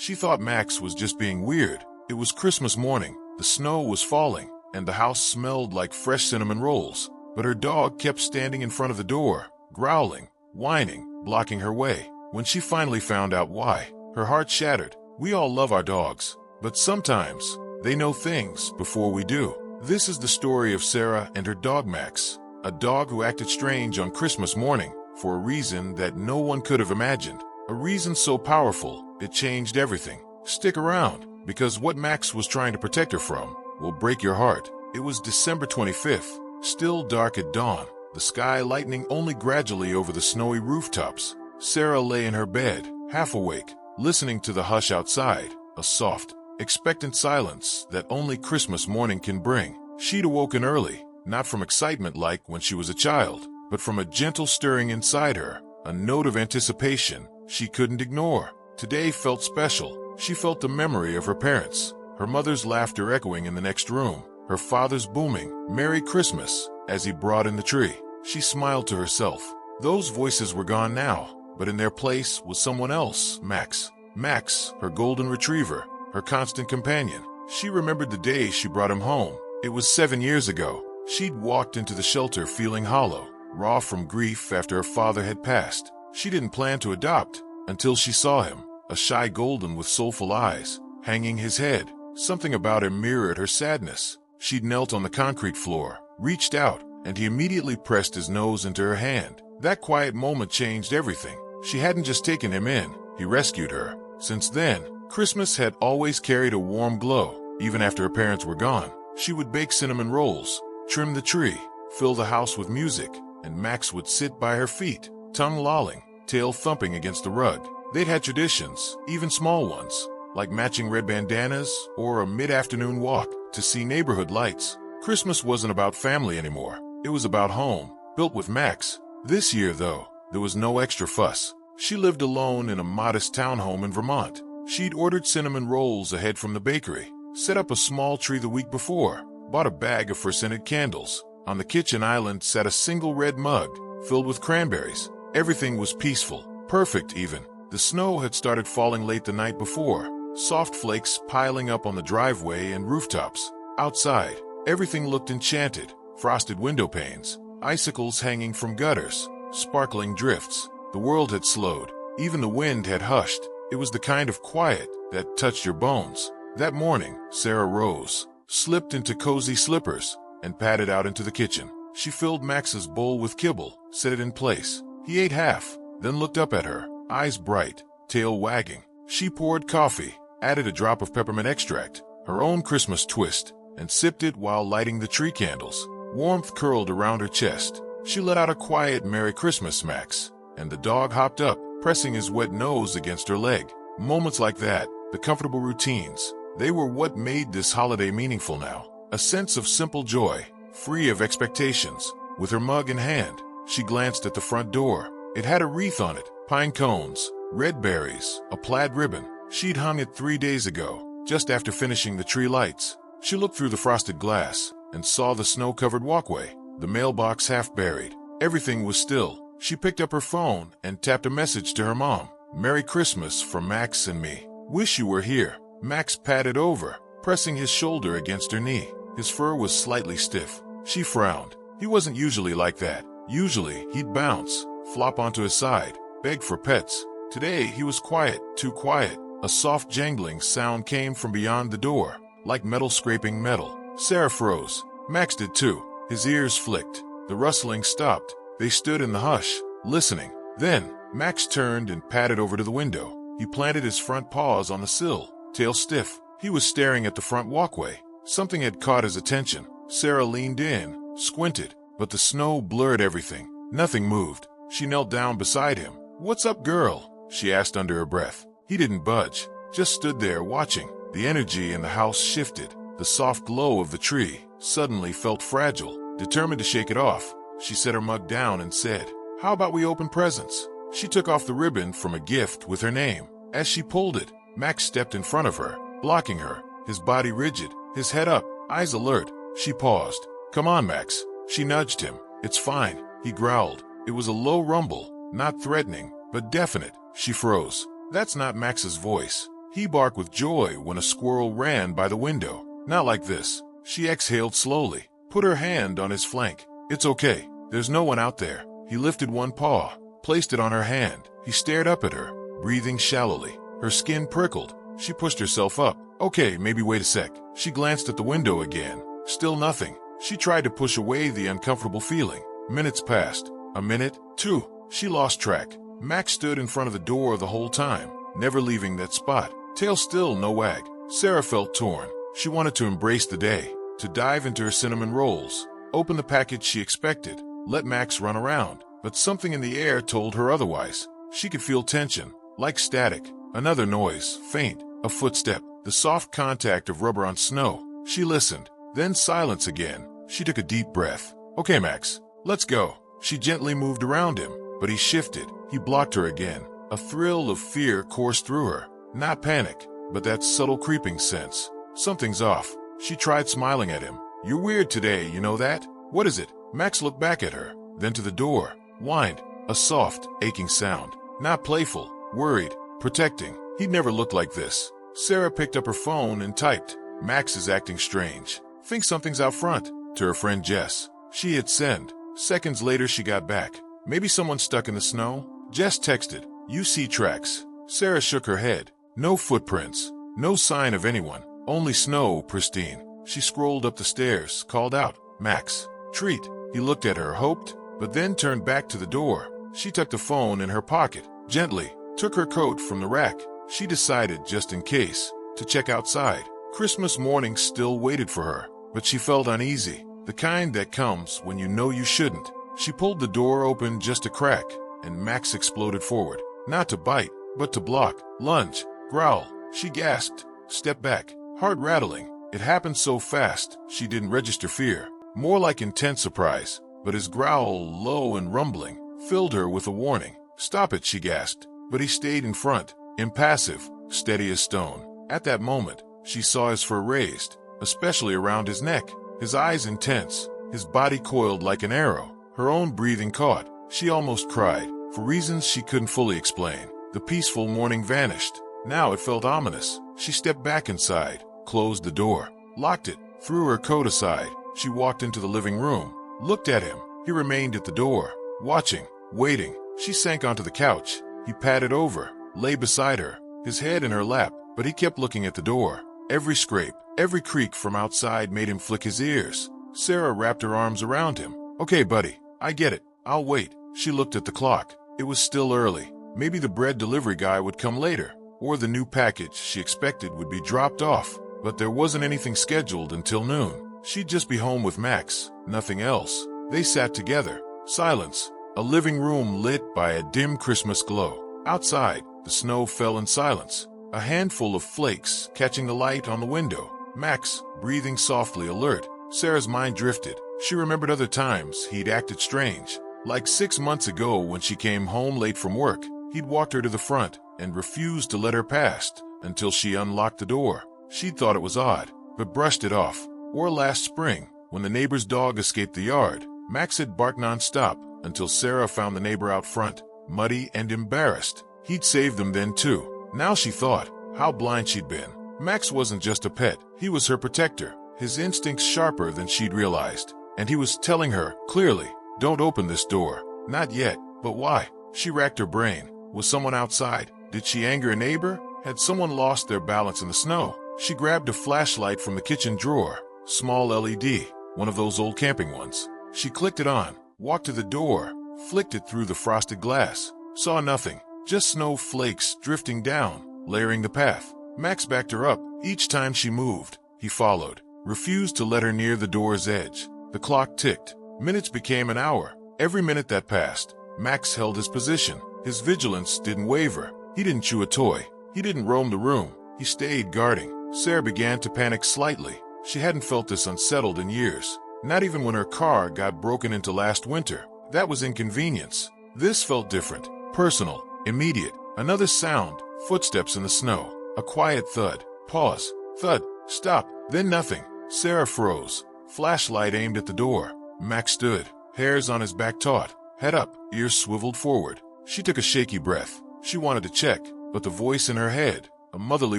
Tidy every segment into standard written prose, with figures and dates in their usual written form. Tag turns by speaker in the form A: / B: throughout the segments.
A: She thought Max was just being weird. It was Christmas morning, the snow was falling, and the house smelled like fresh cinnamon rolls. But her dog kept standing in front of the door, growling, whining, blocking her way. When she finally found out why, her heart shattered. We all love our dogs, but sometimes they know things before we do. This is the story of Sarah and her dog Max, a dog who acted strange on Christmas morning for a reason that no one could have imagined. A reason so powerful, it changed everything. Stick around, because what Max was trying to protect her from will break your heart. It was December 25th, still dark at dawn, the sky lightening only gradually over the snowy rooftops. Sarah lay in her bed, half awake, listening to the hush outside, a soft, expectant silence that only Christmas morning can bring. She'd awoken early, not from excitement like when she was a child, but from a gentle stirring inside her, a note of anticipation she couldn't ignore. Today felt special. She felt the memory of her parents, her mother's laughter echoing in the next room, her father's booming, "Merry Christmas," as he brought in the tree. She smiled to herself. Those voices were gone now, but in their place was someone else, Max. Max, her golden retriever, her constant companion. She remembered the day she brought him home. It was 7 years ago. She'd walked into the shelter feeling hollow, raw from grief after her father had passed. She didn't plan to adopt until she saw him, a shy golden with soulful eyes, hanging his head. Something about him mirrored her sadness. She'd knelt on the concrete floor, reached out, and he immediately pressed his nose into her hand. That quiet moment changed everything. She hadn't just taken him in, he rescued her. Since then, Christmas had always carried a warm glow. Even after her parents were gone, she would bake cinnamon rolls, trim the tree, fill the house with music, and Max would sit by her feet, tongue lolling, tail thumping against the rug. They'd had traditions, even small ones, like matching red bandanas or a mid-afternoon walk to see neighborhood lights. Christmas wasn't about family anymore. It was about home, built with Max. This year, though, there was no extra fuss. She lived alone in a modest townhome in Vermont. She'd ordered cinnamon rolls ahead from the bakery, set up a small tree the week before, bought a bag of scented candles. On the kitchen island sat a single red mug, filled with cranberries. Everything was peaceful, perfect even. The snow had started falling late the night before, soft flakes piling up on the driveway and rooftops. Outside, everything looked enchanted. Frosted window panes, icicles hanging from gutters, sparkling drifts. The world had slowed. Even the wind had hushed. It was the kind of quiet that touched your bones. That morning, Sarah rose, slipped into cozy slippers, and padded out into the kitchen. She filled Max's bowl with kibble, set it in place. He ate half, then looked up at her, eyes bright, tail wagging. She poured coffee, added a drop of peppermint extract, her own Christmas twist, and sipped it while lighting the tree candles. Warmth curled around her chest. She let out a quiet "Merry Christmas, Max," and the dog hopped up, pressing his wet nose against her leg. Moments like that, the comfortable routines, they were what made this holiday meaningful now. A sense of simple joy, free of expectations. With her mug in hand, she glanced at the front door. It had a wreath on it, pine cones, red berries, a plaid ribbon. She'd hung it 3 days ago, just after finishing the tree lights. She looked through the frosted glass and saw the snow-covered walkway, the mailbox half buried. Everything was still. She picked up her phone and tapped a message to her mom. "Merry Christmas from Max and me. Wish you were here." Max padded over, pressing his shoulder against her knee. His fur was slightly stiff. She frowned. He wasn't usually like that. Usually, he'd bounce, flop onto his side, beg for pets. Today, he was quiet, too quiet. A soft jangling sound came from beyond the door, like metal scraping metal. Sarah froze. Max did too. His ears flicked. The rustling stopped. They stood in the hush, listening. Then, Max turned and padded over to the window. He planted his front paws on the sill, tail stiff. He was staring at the front walkway. Something had caught his attention. Sarah leaned in, squinted, but the snow blurred everything. Nothing moved. She knelt down beside him. "What's up, girl?" she asked under her breath. He didn't budge, just stood there watching. The energy in the house shifted. The soft glow of the tree suddenly felt fragile. Determined to shake it off, she set her mug down and said, "How about we open presents?" She took off the ribbon from a gift with her name. As she pulled it, Max stepped in front of her, blocking her, his body rigid, his head up, eyes alert. She paused. "Come on, Max." She nudged him. "It's fine," he growled. It was a low rumble, not threatening, but definite. She froze. That's not Max's voice. He barked with joy when a squirrel ran by the window. Not like this. She exhaled slowly, put her hand on his flank. It's okay. There's no one out there. He lifted one paw, placed it on her hand. He stared up at her, breathing shallowly. Her skin prickled. She pushed herself up. Okay, maybe wait a sec. She glanced at the window again. Still nothing. She tried to push away the uncomfortable feeling. Minutes passed. A minute, two. She lost track. Max stood in front of the door the whole time, never leaving that spot. Tail still no wag. Sarah felt torn. She wanted to embrace the day, to dive into her cinnamon rolls, open the package she expected, let Max run around. But something in the air told her otherwise. She could feel tension, like static. Another noise, faint, a footstep, the soft contact of rubber on snow. She listened, then silence again. She took a deep breath. Okay, Max, let's go. She gently moved around him, but he shifted. He blocked her again. A thrill of fear coursed through her. Not panic, but that subtle creeping sense. Something's off. She tried smiling at him. You're weird today, you know that? What is it? Max looked back at her, then to the door. Whined. A soft, aching sound. Not playful, worried, protecting. He'd never looked like this. Sarah picked up her phone and typed, Max is acting strange. Think something's out front, to her friend Jess. She hit send. Seconds later she got back. Maybe someone stuck in the snow? Jess texted, you see tracks. Sarah shook her head. No footprints. No sign of anyone. Only snow, pristine. She scrolled up the stairs, called out, Max. Treat. He looked at her, hoped, but then turned back to the door. She tucked the phone in her pocket, gently, took her coat from the rack. She decided, just in case, to check outside. Christmas morning still waited for her, but she felt uneasy, the kind that comes when you know you shouldn't. She pulled the door open just a crack, and Max exploded forward. Not to bite, but to block, lunge, growl. She gasped, stepped back, heart rattling. It happened so fast, she didn't register fear. More like intense surprise, but his growl, low and rumbling, filled her with a warning. Stop it, she gasped. But he stayed in front, impassive, steady as stone. At that moment, she saw his fur raised, especially around his neck, his eyes intense, his body coiled like an arrow. Her own breathing caught. She almost cried, for reasons she couldn't fully explain. The peaceful morning vanished. Now it felt ominous. She stepped back inside, closed the door, locked it, threw her coat aside. She walked into the living room, looked at him. He remained at the door, watching, waiting. She sank onto the couch. He patted over, lay beside her, his head in her lap, but he kept looking at the door. Every scrape, every creak from outside made him flick his ears. Sarah wrapped her arms around him. Okay, buddy, I get it. I'll wait. She looked at the clock. It was still early. Maybe the bread delivery guy would come later, or the new package she expected would be dropped off. But there wasn't anything scheduled until noon. She'd just be home with Max, nothing else. They sat together. Silence. A living room lit by a dim Christmas glow. Outside, the snow fell in silence. A handful of flakes catching the light on the window. Max, breathing softly, alert. Sarah's mind drifted. She remembered other times he'd acted strange. Like 6 months ago when she came home late from work. He'd walked her to the front and refused to let her past until she unlocked the door. She'd thought it was odd, but brushed it off. Or last spring, when the neighbor's dog escaped the yard, Max had barked nonstop until Sarah found the neighbor out front, muddy and embarrassed. He'd saved them then too. Now she thought, how blind she'd been. Max wasn't just a pet, he was her protector, his instincts sharper than she'd realized. And he was telling her, clearly, don't open this door. Not yet, but why? She racked her brain. Was someone outside? Did she anger a neighbor? Had someone lost their balance in the snow? She grabbed a flashlight from the kitchen drawer, small LED, one of those old camping ones. She clicked it on, walked to the door, flicked it through the frosted glass. Saw nothing, just snow flakes drifting down, layering the path. Max backed her up. Each time she moved, he followed, refused to let her near the door's edge. The clock ticked. Minutes became an hour. Every minute that passed, Max held his position. His vigilance didn't waver. He didn't chew a toy. He didn't roam the room. He stayed guarding. Sarah began to panic slightly. She hadn't felt this unsettled in years. Not even when her car got broken into last winter. That was inconvenience. This felt different. Personal. Immediate. Another sound. Footsteps in the snow. A quiet thud. Pause. Thud. Stop. Then nothing. Sarah froze. Flashlight aimed at the door. Max stood. Hairs on his back taut. Head up. Ears swiveled forward. She took a shaky breath. She wanted to check, but the voice in her head, A motherly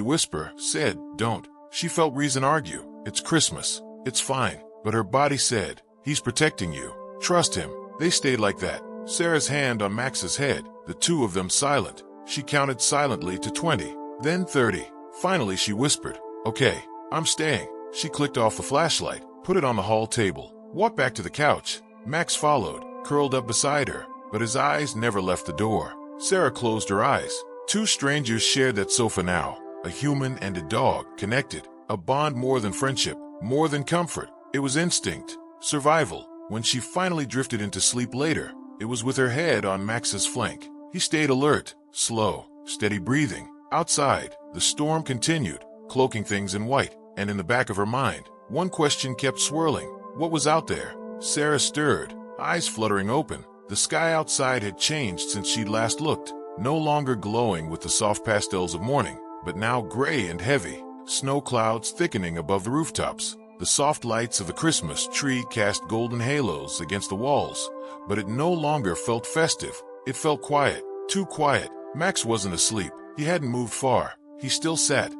A: whisper said, "Don't." She felt reason argue. It's Christmas. It's fine. But her body said, "He's protecting you. Trust him." They stayed like that, Sarah's hand on Max's head, the two of them silent. She counted silently to 20, then 30. Finally she whispered, "Okay, I'm staying." She clicked off the flashlight, put it on the hall table, walked back to the couch. Max followed, curled up beside her, but his eyes never left the door. Sarah closed her eyes. Two strangers shared that sofa now, a human and a dog, connected, a bond more than friendship, more than comfort. It was instinct, survival. When she finally drifted into sleep later, it was with her head on Max's flank. He stayed alert, slow, steady breathing. Outside, the storm continued, cloaking things in white, and in the back of her mind, one question kept swirling. What was out there? Sarah stirred, eyes fluttering open. The sky outside had changed since she'd last looked, no longer glowing with the soft pastels of morning, but now gray and heavy, snow clouds thickening above the rooftops. The soft lights of the Christmas tree cast golden halos against the walls, but it no longer felt festive. It felt quiet, too quiet. Max wasn't asleep. He hadn't moved far. He still sat,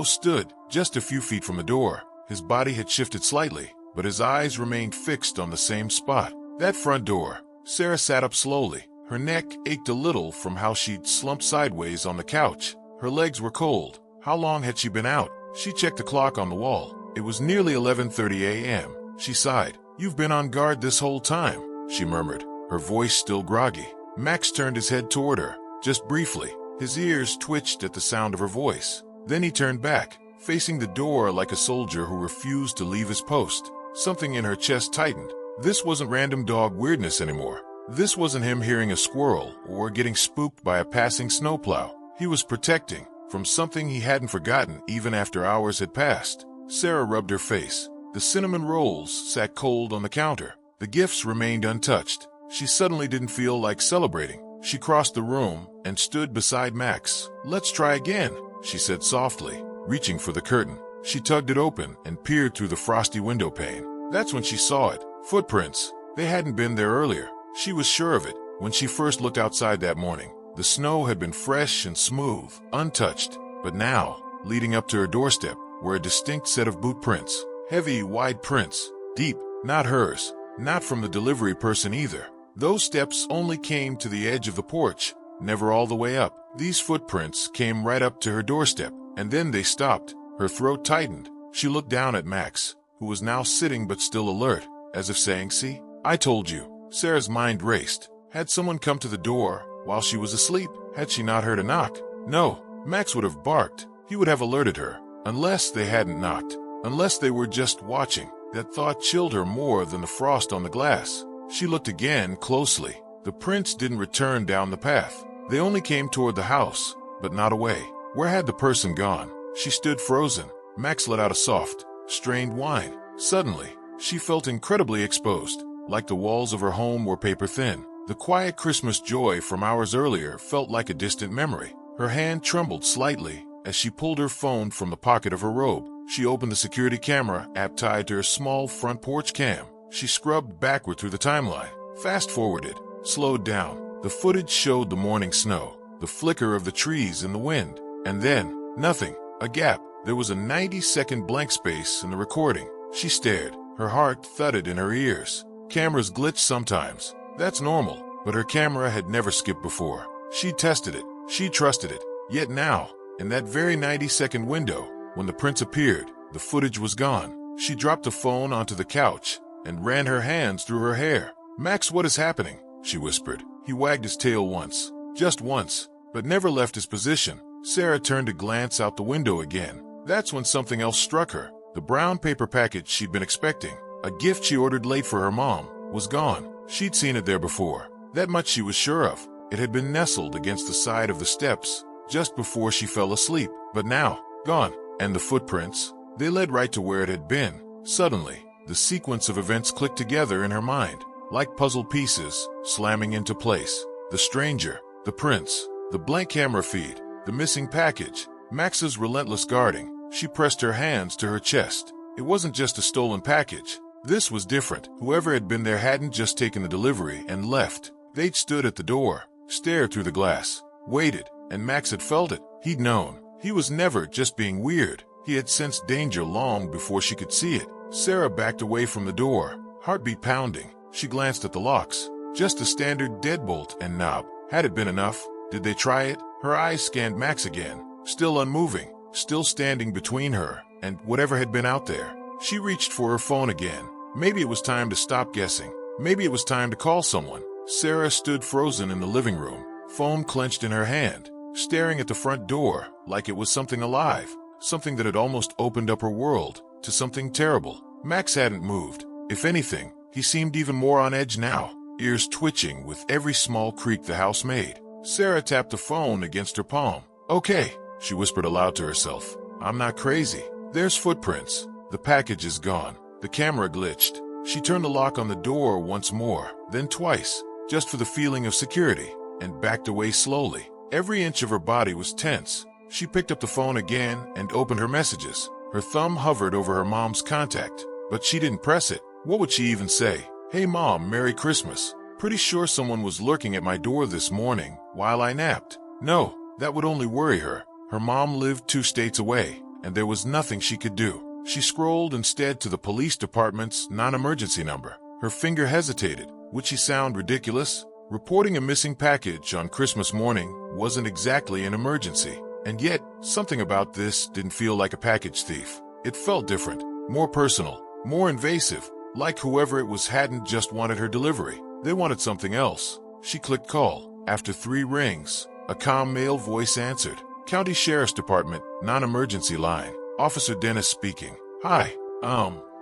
A: stood, just a few feet from the door. His body had shifted slightly, but his eyes remained fixed on the same spot. That front door. Sarah sat up slowly. Her neck ached a little from how she'd slumped sideways on the couch. Her legs were cold. How long had she been out? She checked the clock on the wall. It was nearly 11:30 a.m. She sighed. "You've been on guard this whole time," she murmured, her voice still groggy. Max turned his head toward her, just briefly. His ears twitched at the sound of her voice. Then he turned back, facing the door like a soldier who refused to leave his post. Something in her chest tightened. This wasn't random dog weirdness anymore. This wasn't him hearing a squirrel or getting spooked by a passing snowplow. He was protecting from something he hadn't forgotten even after hours had passed. Sarah rubbed her face. The cinnamon rolls sat cold on the counter. The gifts remained untouched. She suddenly didn't feel like celebrating. She crossed the room and stood beside Max. "Let's try again," she said softly, reaching for the curtain. She tugged it open and peered through the frosty window pane. That's when she saw it. Footprints. They hadn't been there earlier. She was sure of it. When she first looked outside that morning, the snow had been fresh and smooth, untouched. But now, leading up to her doorstep, were a distinct set of boot prints. Heavy, wide prints. Deep. Not hers. Not from the delivery person either. Those steps only came to the edge of the porch, never all the way up. These footprints came right up to her doorstep, and then they stopped. Her throat tightened. She looked down at Max, who was now sitting but still alert, as if saying, "See? I told you." Sarah's mind raced. Had someone come to the door while she was asleep? Had she not heard a knock? No. Max would have barked. He would have alerted her. Unless they hadn't knocked. Unless they were just watching. That thought chilled her more than the frost on the glass. She looked again closely. The prints didn't return down the path. They only came toward the house, but not away. Where had the person gone? She stood frozen. Max let out a soft, strained whine. Suddenly, she felt incredibly exposed, like the walls of her home were paper thin. The quiet Christmas joy from hours earlier felt like a distant memory. Her hand trembled slightly as she pulled her phone from the pocket of her robe. She opened the security camera app tied to her small front porch cam. She scrubbed backward through the timeline, fast-forwarded, slowed down. The footage showed the morning snow, the flicker of the trees in the wind, and then, nothing, a gap. There was a 90-second blank space in the recording. She stared. Her heart thudded in her ears. Cameras glitch sometimes. That's normal, but her camera had never skipped before. She tested it. She trusted it. Yet now, in that very 90-second window, when the prints appeared, the footage was gone. She dropped the phone onto the couch and ran her hands through her hair. "Max, what is happening?" she whispered. He wagged his tail once, just once, but never left his position. Sarah turned to glance out the window again. That's when something else struck her. The brown paper package she'd been expecting, a gift she ordered late for her mom, was gone. She'd seen it there before. That much she was sure of. It had been nestled against the side of the steps just before she fell asleep. But now, gone. And the footprints, they led right to where it had been. Suddenly, the sequence of events clicked together in her mind, like puzzle pieces slamming into place. The stranger, the prints, the blank camera feed, the missing package, Max's relentless guarding. She pressed her hands to her chest. It wasn't just a stolen package. This was different. Whoever had been there hadn't just taken the delivery and left. They'd stood at the door, stared through the glass, waited, and Max had felt it. He'd known. He was never just being weird. He had sensed danger long before she could see it. Sarah backed away from the door, heartbeat pounding. She glanced at the locks. Just a standard deadbolt and knob. Had it been enough? Did they try it? Her eyes scanned Max again, still unmoving, still standing between her and whatever had been out there. She reached for her phone again. Maybe it was time to stop guessing. Maybe it was time to call someone. Sarah stood frozen in the living room, phone clenched in her hand, staring at the front door like it was something alive, something that had almost opened up her world to something terrible. Max hadn't moved. If anything, he seemed even more on edge now, ears twitching with every small creak the house made. Sarah tapped the phone against her palm. "Okay," she whispered aloud to herself. "I'm not crazy. There's footprints. The package is gone." The camera glitched. She turned the lock on the door once more, then twice, just for the feeling of security, and backed away slowly. Every inch of her body was tense. She picked up the phone again and opened her messages. Her thumb hovered over her mom's contact, but she didn't press it. What would she even say? "Hey Mom, Merry Christmas. Pretty sure someone was lurking at my door this morning while I napped." No, that would only worry her. Her mom lived 2 states away, and there was nothing she could do. She scrolled instead to the police department's non-emergency number. Her finger hesitated. Would she sound ridiculous? Reporting a missing package on Christmas morning wasn't exactly an emergency. And yet, something about this didn't feel like a package thief. It felt different, more personal, more invasive, like whoever it was hadn't just wanted her delivery. They wanted something else. She clicked call. After 3 rings, a calm male voice answered. "County Sheriff's Department, non-emergency line. Officer Dennis speaking. Hi,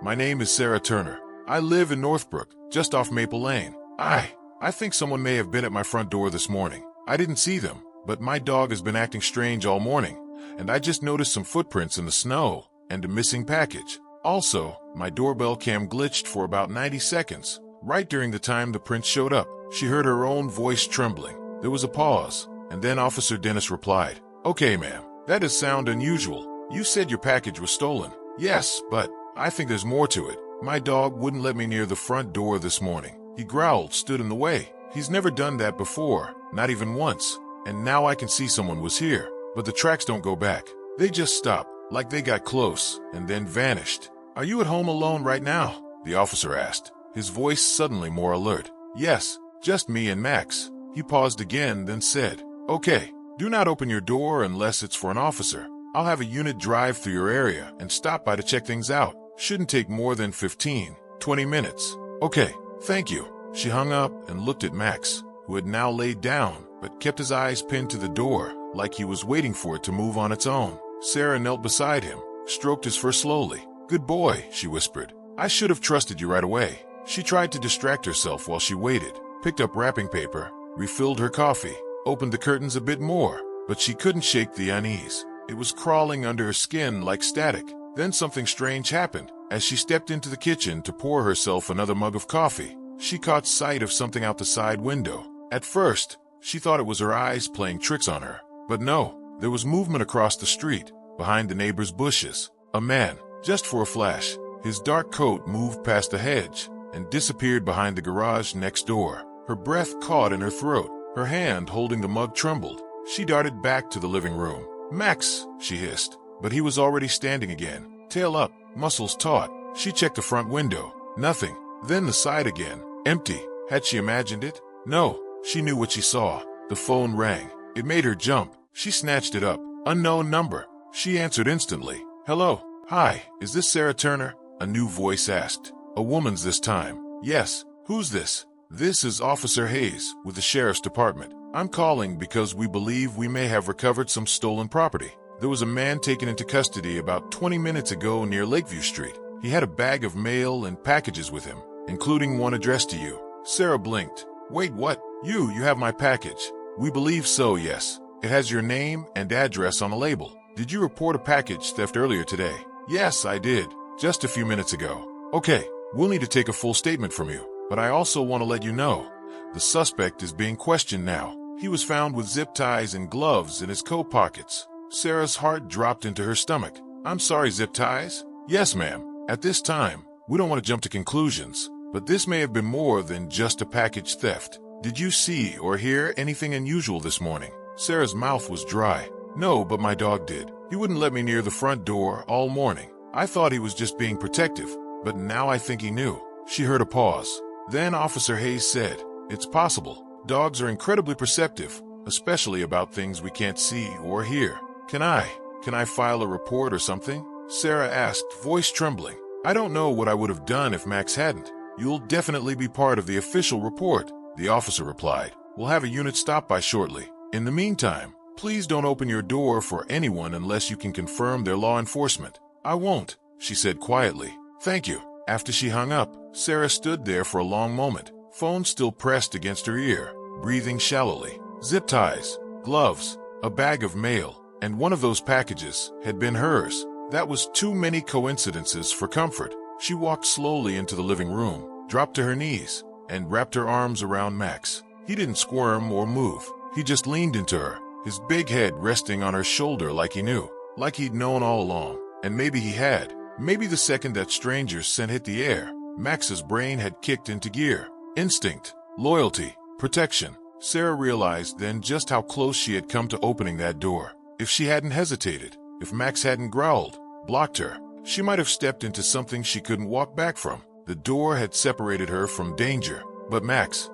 A: my name is Sarah Turner. I live in Northbrook, just off Maple Lane. I think someone may have been at my front door this morning. I didn't see them, but my dog has been acting strange all morning, and I just noticed some footprints in the snow and a missing package. Also, my doorbell cam glitched for about 90 seconds, right during the time the prints showed up." She heard her own voice trembling. There was a pause, and then Officer Dennis replied, "Okay, ma'am, that does sound unusual. You said your package was stolen." "Yes, but I think there's more to it. My dog wouldn't let me near the front door this morning. He growled, stood in the way. He's never done that before, not even once. And now I can see someone was here, but the tracks don't go back. They just stopped, like they got close, and then vanished." "Are you at home alone right now?" the officer asked, his voice suddenly more alert. "Yes, just me and Max." He paused again, then said, "Okay, do not open your door unless it's for an officer. I'll have a unit drive through your area and stop by to check things out. Shouldn't take more than 15-20 minutes." "Okay, thank you." She hung up and looked at Max, who had now laid down but kept his eyes pinned to the door like he was waiting for it to move on its own. Sarah knelt beside him, stroked his fur slowly. "Good boy," she whispered. "I should have trusted you right away." She tried to distract herself while she waited, picked up wrapping paper, refilled her coffee, opened the curtains a bit more, but she couldn't shake the unease. It was crawling under her skin like static. Then something strange happened. As she stepped into the kitchen to pour herself another mug of coffee, she caught sight of something out the side window. At first, she thought it was her eyes playing tricks on her. But no, there was movement across the street, behind the neighbor's bushes. A man, just for a flash. His dark coat moved past the hedge and disappeared behind the garage next door. Her breath caught in her throat. Her hand holding the mug trembled. She darted back to the living room. "Max," she hissed, but he was already standing again, tail up, muscles taut. She checked the front window. Nothing. Then the side again. Empty. Had she imagined it? No. She knew what she saw. The phone rang. It made her jump. She snatched it up. Unknown number. She answered instantly. "Hello. Hi, is this Sarah Turner?" a new voice asked. A woman's this time. "Yes. Who's this?" "This is Officer Hayes with the Sheriff's Department. I'm calling because we believe we may have recovered some stolen property. There was a man taken into custody about 20 minutes ago near Lakeview Street. He had a bag of mail and packages with him, including one addressed to you." Sarah blinked. "Wait, what? You have my package." "We believe so, yes. It has your name and address on the label." "Did you report a package theft earlier today?" "Yes, I did. Just a few minutes ago." "Okay, we'll need to take a full statement from you. But I also want to let you know, the suspect is being questioned now. He was found with zip ties and gloves in his coat pockets." Sarah's heart dropped into her stomach. "I'm sorry, zip ties?" "Yes, ma'am. At this time, we don't want to jump to conclusions, but this may have been more than just a package theft. Did you see or hear anything unusual this morning?" Sarah's mouth was dry. No, but my dog did. He wouldn't let me near the front door all morning. I thought he was just being protective, but now I think he knew. She heard a pause. Then Officer Hayes said, "It's possible. Dogs are incredibly perceptive, especially about things we can't see or hear. Can I file a report or something?" Sarah asked, voice trembling. "I don't know what I would have done if Max hadn't." "You'll definitely be part of the official report," the officer replied. "We'll have a unit stop by shortly. In the meantime, please don't open your door for anyone unless you can confirm they're law enforcement." "I won't," she said quietly. "Thank you." After she hung up, Sarah stood there for a long moment, phone still pressed against her ear, breathing shallowly. Zip ties, gloves, a bag of mail, and one of those packages had been hers. That was too many coincidences for comfort. She walked slowly into the living room, dropped to her knees, and wrapped her arms around Max. He didn't squirm or move. He just leaned into her, his big head resting on her shoulder like he knew, like he'd known all along. And maybe he had. Maybe the second that stranger's scent hit the air, Max's brain had kicked into gear. Instinct, loyalty, protection. Sarah realized then just how close she had come to opening that door. If she hadn't hesitated, if Max hadn't growled, blocked her, she might have stepped into something she couldn't walk back from. The door had separated her from danger. But Max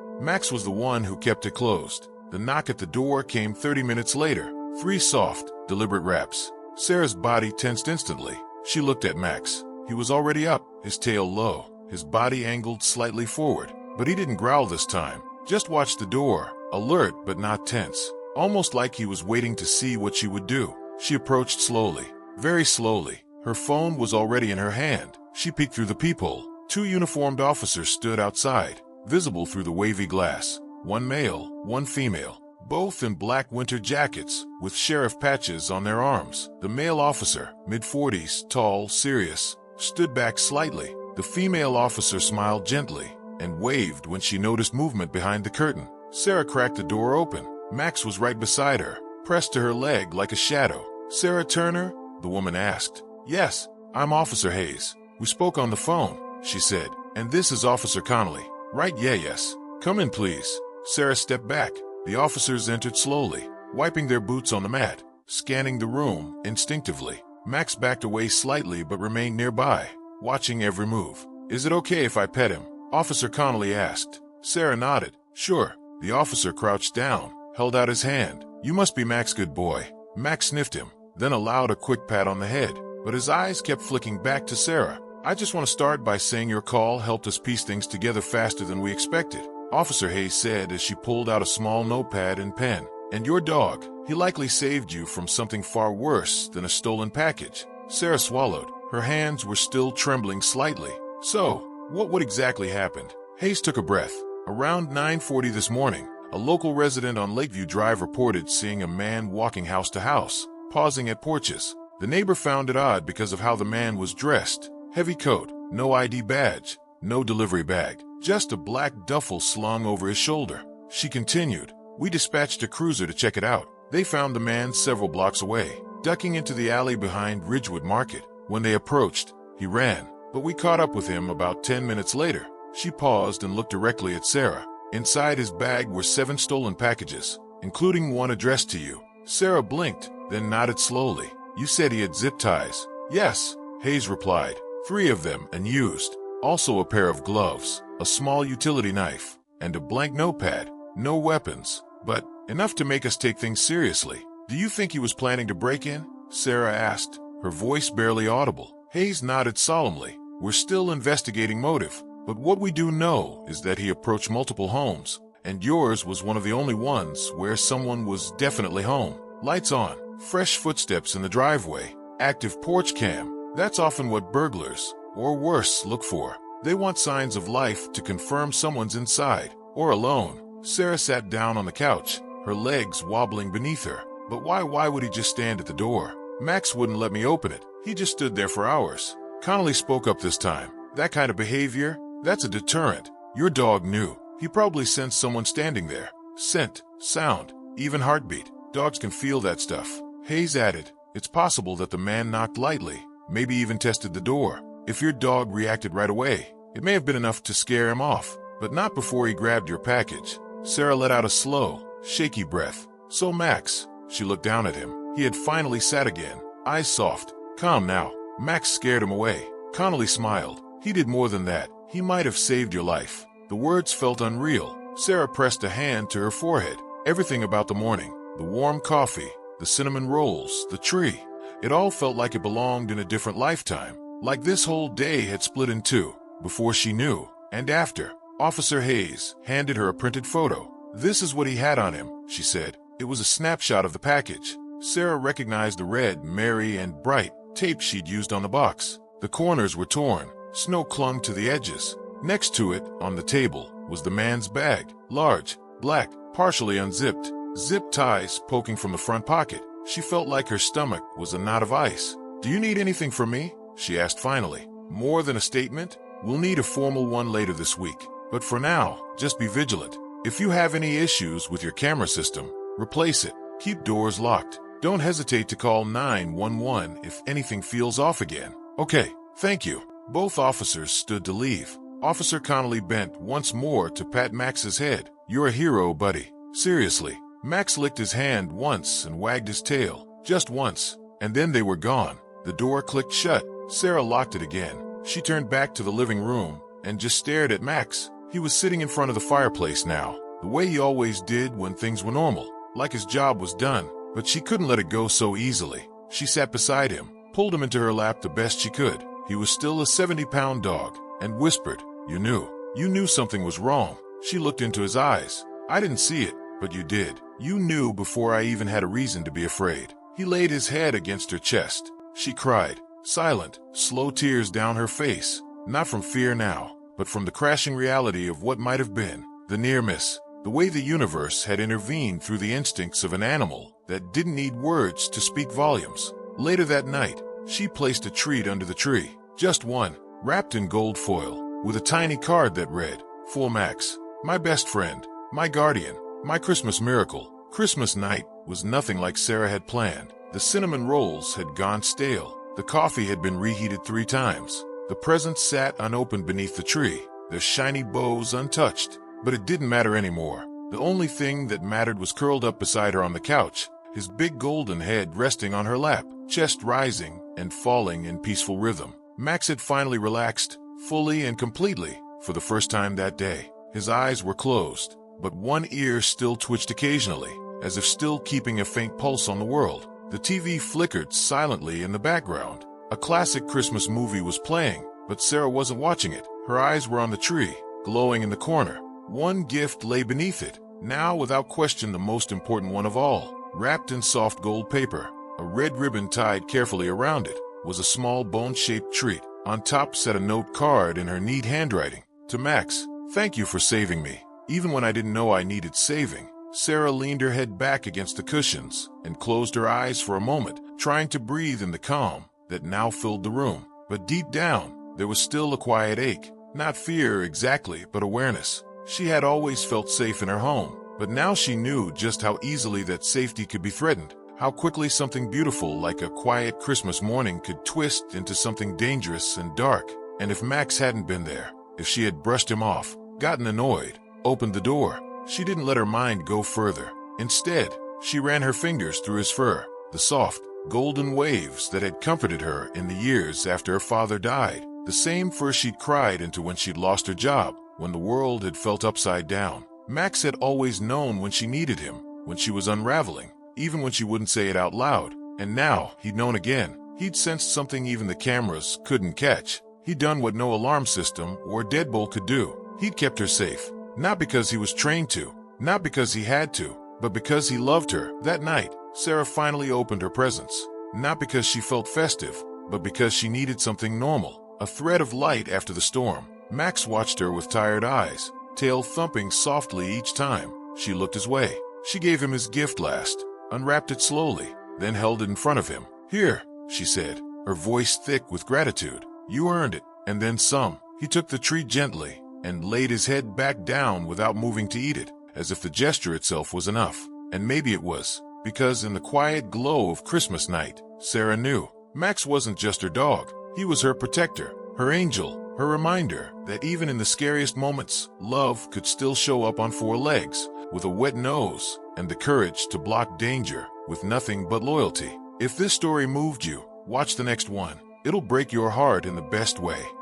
A: was the one who kept it closed. The knock at the door came 30 minutes later. 3 soft, deliberate raps. Sarah's body tensed instantly. She looked at Max. He was already up, his tail low, his body angled slightly forward. But he didn't growl this time. Just watched the door, alert but not tense. Almost like he was waiting to see what she would do. She approached slowly, very slowly. Her phone was already in her hand. She peeked through the peephole. 2 uniformed officers stood outside, visible through the wavy glass. One male, one female, both in black winter jackets with sheriff patches on their arms. The male officer, mid-40s, tall, serious, stood back slightly. The female officer smiled gently and waved when she noticed movement behind the curtain. Sarah cracked the door open. Max was right beside her, pressed to her leg like a shadow. "Sarah Turner?" the woman asked. "Yes, I'm Officer Hayes. We spoke on the phone," she said. "And this is Officer Connolly." "Right, yeah, yes. Come in, please." Sarah stepped back. The officers entered slowly, wiping their boots on the mat, scanning the room instinctively. Max backed away slightly but remained nearby, watching every move. "Is it okay if I pet him?" Officer Connolly asked. Sarah nodded. "Sure." The officer crouched down, held out his hand. "You must be Max, good boy." Max sniffed him, then allowed a quick pat on the head, but his eyes kept flicking back to Sarah. "I just want to start by saying your call helped us piece things together faster than we expected," Officer Hayes said as she pulled out a small notepad and pen. "And your dog, he likely saved you from something far worse than a stolen package." Sarah swallowed. Her hands were still trembling slightly. "So, what exactly happened?" Hayes took a breath. "Around 9:40 this morning, a local resident on Lakeview Drive reported seeing a man walking house to house, pausing at porches. The neighbor found it odd because of how the man was dressed. Heavy coat, no ID badge, no delivery bag, just a black duffel slung over his shoulder." She continued, "We dispatched a cruiser to check it out. They found the man several blocks away, ducking into the alley behind Ridgewood Market. When they approached, he ran, but we caught up with him about 10 minutes later." She paused and looked directly at Sarah. "Inside his bag were 7 stolen packages, including one addressed to you." Sarah blinked, then nodded slowly. "You said he had zip ties." "Yes," Hayes replied. 3 of them unused. Also a pair of gloves, a small utility knife, and a blank notepad. No weapons, but enough to make us take things seriously. "Do you think he was planning to break in?" Sarah asked, her voice barely audible. Hayes nodded solemnly. "We're still investigating motive, but what we do know is that he approached multiple homes, and yours was one of the only ones where someone was definitely home. Lights on, fresh footsteps in the driveway, active porch cam. That's often what burglars, or worse, look for. They want signs of life to confirm someone's inside, or alone." Sarah sat down on the couch, her legs wobbling beneath her. "But why would he just stand at the door? Max wouldn't let me open it. He just stood there for hours." Connolly spoke up this time. "That kind of behavior, that's a deterrent. Your dog knew. He probably sensed someone standing there. Scent, sound, even heartbeat. Dogs can feel that stuff." Hayes added, "It's possible that the man knocked lightly, maybe even tested the door. If your dog reacted right away, it may have been enough to scare him off, but not before he grabbed your package." Sarah let out a slow, shaky breath. "So Max," she looked down at him, He had finally sat again, eyes soft. Calm now. Max scared him away. Connolly smiled. He did more than that. He might have saved your life. The words felt unreal. Sarah pressed a hand to her forehead. Everything about the morning, the warm coffee, the cinnamon rolls, the tree, it all felt like it belonged in a different lifetime. Like this whole day had split in two, before she knew, and after. Officer Hayes handed her a printed photo. This is what he had on him, she said. It was a snapshot of the package. Sarah recognized the red, merry, and bright tape she'd used on the box. The corners were torn. Snow clung to the edges. Next to it, on the table, was the man's bag. Large, black, partially unzipped. Zip ties poking from the front pocket. She felt like her stomach was a knot of ice. "Do you need anything from me?" she asked finally. "More than a statement? We'll need a formal one later this week. But for now, just be vigilant. If you have any issues with your camera system, replace it. Keep doors locked. Don't hesitate to call 911 if anything feels off again." "Okay, thank you." Both officers stood to leave. Officer Connolly bent once more to pat Max's head. "You're a hero, buddy. Seriously." Max licked his hand once and wagged his tail. Just once. And then they were gone. The door clicked shut. Sarah locked it again. She turned back to the living room and just stared at Max. He was sitting in front of the fireplace now, the way he always did when things were normal, like his job was done. But she couldn't let it go so easily. She sat beside him, pulled him into her lap the best she could. He was still a 70-pound dog, and whispered, You knew something was wrong." She looked into his eyes. "I didn't see it, but you did. You knew before I even had a reason to be afraid." He laid his head against her chest. She cried, silent, slow tears down her face, not from fear now, but from the crashing reality of what might have been, the near miss, the way the universe had intervened through the instincts of an animal that didn't need words to speak volumes. Later that night, she placed a treat under the tree, just one, wrapped in gold foil, with a tiny card that read, "For Max, my best friend, my guardian, my Christmas miracle." Christmas night was nothing like Sarah had planned. The cinnamon rolls had gone stale. The coffee had been reheated 3 times. The presents sat unopened beneath the tree, their shiny bows untouched. But it didn't matter anymore. The only thing that mattered was curled up beside her on the couch, his big golden head resting on her lap, chest rising and falling in peaceful rhythm. Max had finally relaxed, fully and completely, for the first time that day. His eyes were closed, but one ear still twitched occasionally, as if still keeping a faint pulse on the world. The TV flickered silently in the background. A classic Christmas movie was playing, but Sarah wasn't watching it. Her eyes were on the tree, glowing in the corner. One gift lay beneath it, now without question the most important one of all. Wrapped in soft gold paper, a red ribbon tied carefully around it, was a small bone-shaped treat. On top sat a note card in her neat handwriting. "To Max, thank you for saving me, even when I didn't know I needed saving." Sarah leaned her head back against the cushions and closed her eyes for a moment, trying to breathe in the calm that now filled the room. But deep down, there was still a quiet ache. Not fear exactly, but awareness. She had always felt safe in her home, but now she knew just how easily that safety could be threatened. How quickly something beautiful like a quiet Christmas morning could twist into something dangerous and dark. And if Max hadn't been there, if she had brushed him off, gotten annoyed, opened the door, she didn't let her mind go further. Instead, she ran her fingers through his fur, the soft, golden waves that had comforted her in the years after her father died. The same fur she'd cried into when she'd lost her job, when the world had felt upside down. Max had always known when she needed him, when she was unraveling, even when she wouldn't say it out loud. And now, he'd known again. He'd sensed something even the cameras couldn't catch. He'd done what no alarm system or deadbolt could do. He'd kept her safe. Not because he was trained to, not because he had to, but because he loved her. That night, Sarah finally opened her presents. Not because she felt festive, but because she needed something normal. A thread of light after the storm. Max watched her with tired eyes, tail thumping softly each time she looked his way. She gave him his gift last, unwrapped it slowly, then held it in front of him. "Here," she said, her voice thick with gratitude. "You earned it, and then some." He took the treat gently and laid his head back down without moving to eat it, as if the gesture itself was enough. And maybe it was, because in the quiet glow of Christmas night, Sarah knew Max wasn't just her dog. He was her protector, her angel, her reminder that even in the scariest moments, love could still show up on 4 legs, with a wet nose and the courage to block danger. with nothing but loyalty. If this story moved you, watch the next one. It'll break your heart in the best way.